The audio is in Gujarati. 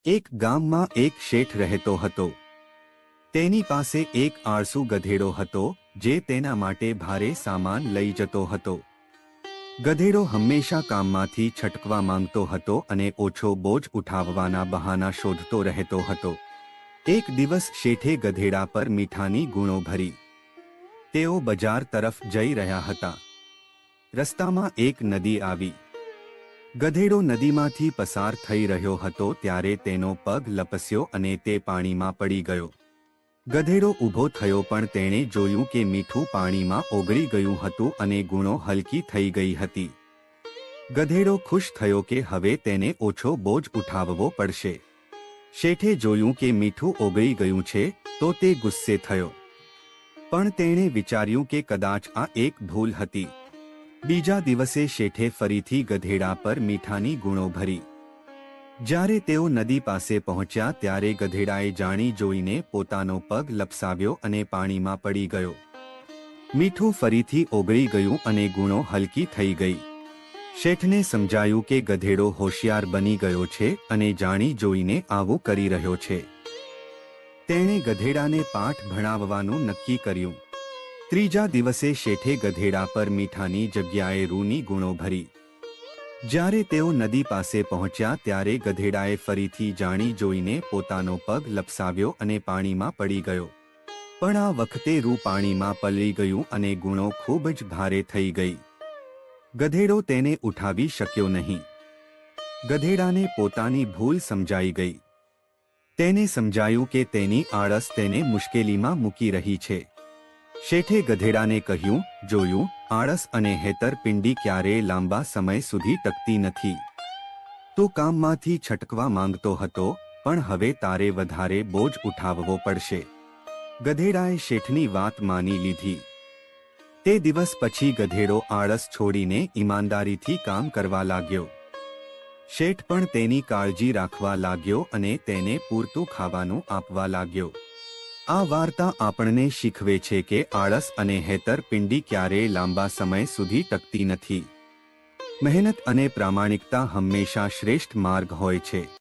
એક ગામમાં એક શેઠ રહેતો હતો. તેની પાસે એક આળસુ ગધેડો હતો જે તેના માટે ભારે સામાન લઈ જતો હતો. ગધેડો હંમેશા કામમાંથી છટકવા માંગતો હતો અને ઓછો બોજ ઉઠાવવાના બહાના શોધતો રહેતો હતો. એક દિવસ શેઠે ગધેડા પર મીઠાની ગુણો ભરી. તેઓ બજાર તરફ જઈ રહ્યા હતા. રસ્તામાં એક નદી આવી. ગધેડો નદીમાંથી પસાર થઈ રહ્યો હતો ત્યારે તેનો પગ લપસ્યો અને તે પાણીમાં પડી ગયો. ગધેડો ઊભો થયો પણ તેણે જોયું કે મીઠું પાણીમાં ઓગળી ગયું હતું અને ગુણો હલકી થઈ ગઈ હતી. ગધેડો ખુશ થયો કે હવે તેને ઓછો બોજ ઉઠાવવો પડશે. શેઠે જોયું કે મીઠું ઓગળી ગયું છે તો તે ગુસ્સે થયો. પણ તેણે વિચાર્યું કે કદાચ આ એક ભૂલ હતી. બીજા દિવસે શેઠે ફરીથી ગધેડા પર મીઠાની ગુણો ભરી. જ્યારે તેઓ નદી પાસે પહોંચ્યા ત્યારે ગધેડાએ જાણી જોઈને પોતાનો પગ લપસાવ્યો અને પાણીમાં પડી ગયો. મીઠું ફરીથી ઓગળી ગયું અને ગુણો હલકી થઈ ગઈ. શેઠને સમજાયું કે ગધેડો હોશિયાર બની ગયો છે અને જાણી જોઈને આવું કરી રહ્યો છે. તેણે ગધેડાને પાઠ ભણાવવાનું નક્કી કર્યું. ત્રીજા દિવસે શેઠે ગધેડા પર મીઠાની જગ્યાએ રૂની ગુણો ભરી. જ્યારે તેઓ નદી પાસે પહોંચ્યા ત્યારે ગધેડાએ ફરીથી જાણી જોઈને પોતાનો પગ લપસાવ્યો અને પાણીમાં પડી ગયો. પણ આ વખતે રૂ પાણીમાં પલળી ગયું અને ગુણો ખૂબ જ ભારે થઈ ગઈ. ગધેડો તેને ઉઠાવી શક્યો નહીં. ગધેડાને પોતાની ભૂલ સમજાઈ ગઈ. તેને સમજાયું કે તેની આળસ તેને મુશ્કેલીમાં મૂકી રહી છે. શેઠે ગધેડાને કહ્યું, જોયું, આળસ અને હેતરપિંડી ક્યારેય લાંબા સમય સુધી ટકતી નથી. તું કામમાંથી છટકવા માંગતો હતો પણ હવે તારે વધારે બોજ ઉઠાવવો પડશે. ગધેડાએ શેઠની વાત માની લીધી. તે દિવસ પછી ગધેડો આળસ છોડીને ઈમાનદારીથી કામ કરવા લાગ્યો. શેઠ પણ તેની કાળજી રાખવા લાગ્યો અને તેને પૂરતું ખાવાનું આપવા લાગ્યો. આ વાર્તા આપણને શીખવે છે કે આળસ અને હેતરપિંડી ક્યારેય લાંબા સમય સુધી ટકતી નથી. મહેનત અને પ્રામાણિકતા હંમેશા શ્રેષ્ઠ માર્ગ હોય છે.